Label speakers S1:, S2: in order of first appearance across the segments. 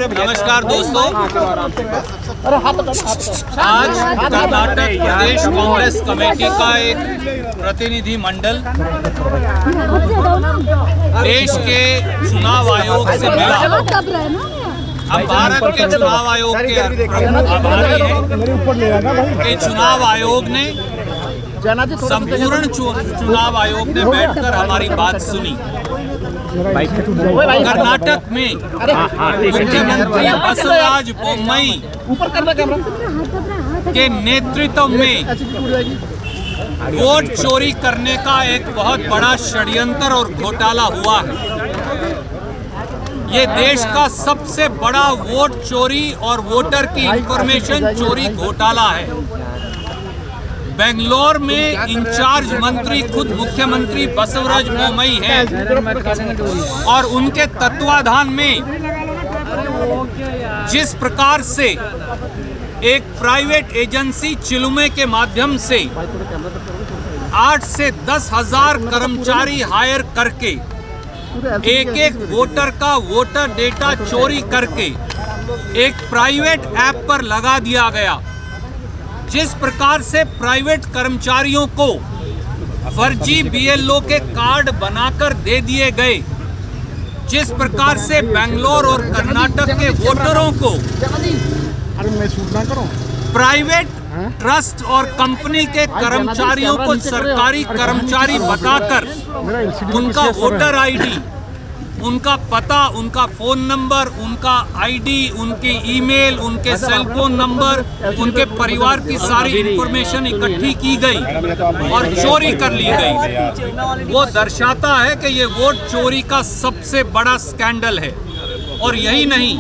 S1: नमस्कार दोस्तों, आज कर्नाटक प्रदेश कांग्रेस कमेटी का एक प्रतिनिधि मंडल देश के चुनाव आयोग से मिला। हम भारत के चुनाव आयोग के आभारी हैं कि चुनाव आयोग ने संपूर्ण चुनाव आयोग ने बैठकर हमारी बात सुनी। कर्नाटक में मुख्यमंत्री बसवराज बोम्मई के नेतृत्व में वोट चोरी करने का एक बहुत बड़ा षड्यंत्र और घोटाला हुआ है। ये देश का सबसे बड़ा वोट चोरी और वोटर की इंफॉर्मेशन चोरी घोटाला है। बेंगलोर में इंचार्ज मंत्री खुद मुख्यमंत्री बसवराज बोम्मई हैं और उनके तत्वाधान में जिस प्रकार से एक प्राइवेट एजेंसी चिलुमे के माध्यम से 8 से 10 हजार कर्मचारी हायर करके एक वोटर का वोटर डेटा चोरी करके एक प्राइवेट ऐप पर लगा दिया गया, जिस प्रकार से प्राइवेट कर्मचारियों को फर्जी बीएलओ के कार्ड बनाकर दे दिए गए, जिस प्रकार से बेंगलोर और कर्नाटक के वोटरों को प्राइवेट ट्रस्ट और कंपनी के कर्मचारियों को सरकारी कर्मचारी बताकर उनका वोटर आईडी, उनका पता, उनका फोन नंबर, उनका आईडी, उनकी ईमेल, उनके सेल फोन नंबर, उनके परिवार की सारी इंफॉर्मेशन इकट्ठी की गई और चोरी कर ली गई। वो दर्शाता है कि ये वोट चोरी का सबसे बड़ा स्कैंडल है। और यही नहीं,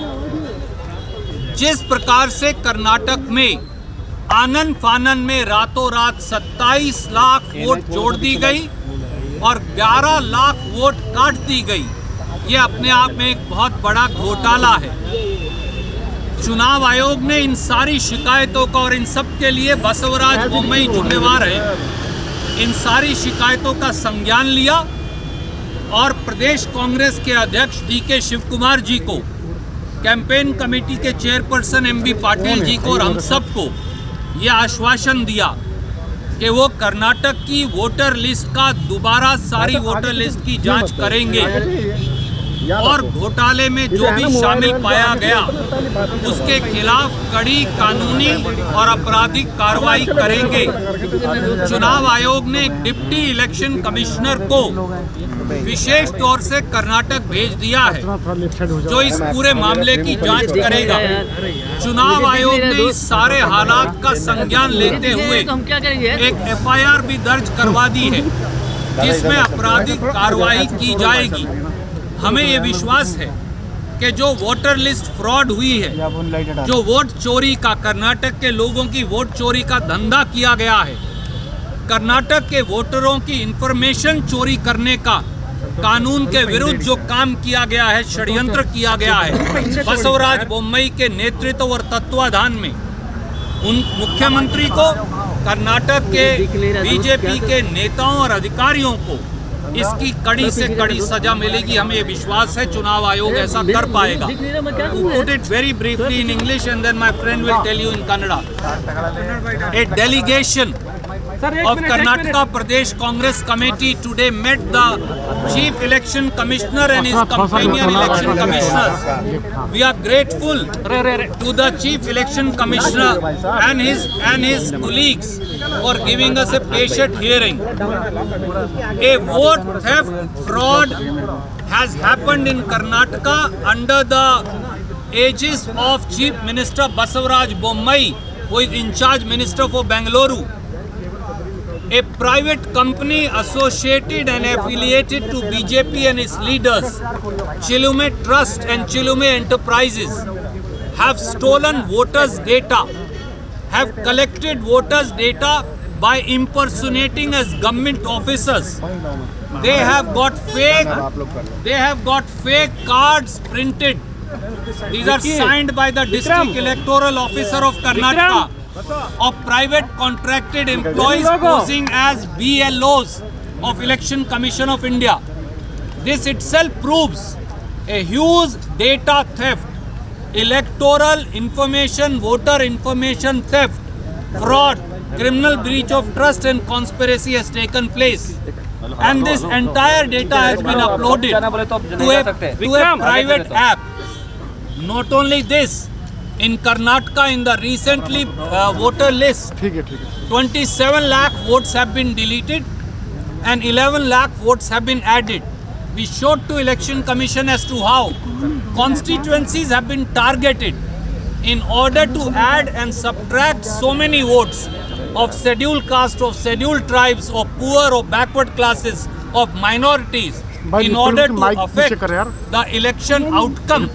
S1: जिस प्रकार से कर्नाटक में आनन फानन में रातों रात 27 लाख वोट जोड़ दी गई और 11 लाख वोट काट दी गई, ये अपने आप में एक बहुत बड़ा घोटाला है। चुनाव आयोग ने इन सारी शिकायतों का, और इन सब के लिए बसवराज बोम्मई जिम्मेवार है, इन सारी शिकायतों का संज्ञान लिया और प्रदेश कांग्रेस के अध्यक्ष DK शिव कुमार जी को, कैंपेन कमेटी के चेयरपर्सन MB पाटिल जी को और हम सबको यह आश्वासन दिया कि वो कर्नाटक की वोटर लिस्ट का दोबारा सारी वोटर लिस्ट की जांच करेंगे और घोटाले में जो भी शामिल पाया गया उसके खिलाफ कड़ी कानूनी और आपराधिक कार्रवाई करेंगे। चुनाव आयोग ने एक डिप्टी इलेक्शन कमिश्नर को विशेष तौर से कर्नाटक भेज दिया है, जो इस पूरे मामले की जांच करेगा। चुनाव आयोग ने इस सारे हालात का संज्ञान लेते हुए एक FIR भी दर्ज करवा दी है, जिसमें आपराधिक कार्रवाई की जाएगी। हमें ये विश्वास है कि जो वोटर लिस्ट फ्रॉड हुई है, जो वोट चोरी का, कर्नाटक के लोगों की वोट चोरी का धंधा किया गया है, कर्नाटक के वोटरों की इंफॉर्मेशन चोरी करने का कानून के विरुद्ध जो काम किया गया है, षड्यंत्र किया गया है, बसवराज बोम्मई के नेतृत्व और तत्वाधान में उन मुख्यमंत्री को, कर्नाटक के BJP के नेताओं और अधिकारियों को इसकी कड़ी से कड़ी सजा मिलेगी। हमें ये विश्वास है चुनाव आयोग ऐसा कर पाएगा। To put it very briefly in English and then my friend will tell you in Kannada. A delegation of Karnataka Pradesh Congress Committee today met the Chief Election Commissioner and his companion election commissioners. We are grateful to the Chief Election Commissioner and his colleagues for giving us a patient hearing. A vote theft fraud has happened in Karnataka under the aegis of Chief Minister Basavaraj Bommai, who is in charge Minister for Bengaluru. A private company associated and affiliated to BJP and its leaders, Chilume Trust and Chilume Enterprises, have stolen voters' data, have collected voters' data by impersonating as government officers. They have got fake cards printed. These are signed by the District Electoral Officer of Karnataka, of private contracted employees posing as BLOs of Election Commission of India. This itself proves a huge data theft electoral information, voter information theft, fraud, criminal breach of trust and conspiracy has taken place. And this entire data has been uploaded to a private app. Not only this, in Karnataka, in the recently voter list, 27 lakh votes have been deleted and 11 lakh votes have been added. We showed to Election Commission as to how constituencies have been targeted in order to add and subtract so many votes of scheduled caste, of scheduled tribes, of poor or backward classes, of minorities, in order to affect the election outcome.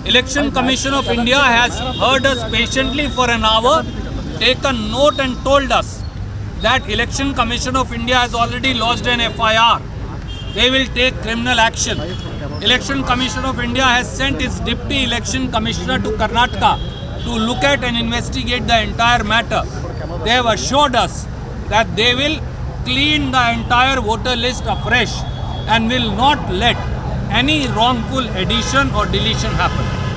S1: Election Commission of India has heard us patiently for an hour, taken note and told us that Election Commission of India has already lodged an FIR. They will take criminal action. Election Commission of India has sent its Deputy Election Commissioner to Karnataka to look at and investigate the entire matter. They have assured us that they will clean the entire voter list afresh and will not let any wrongful addition or deletion happen.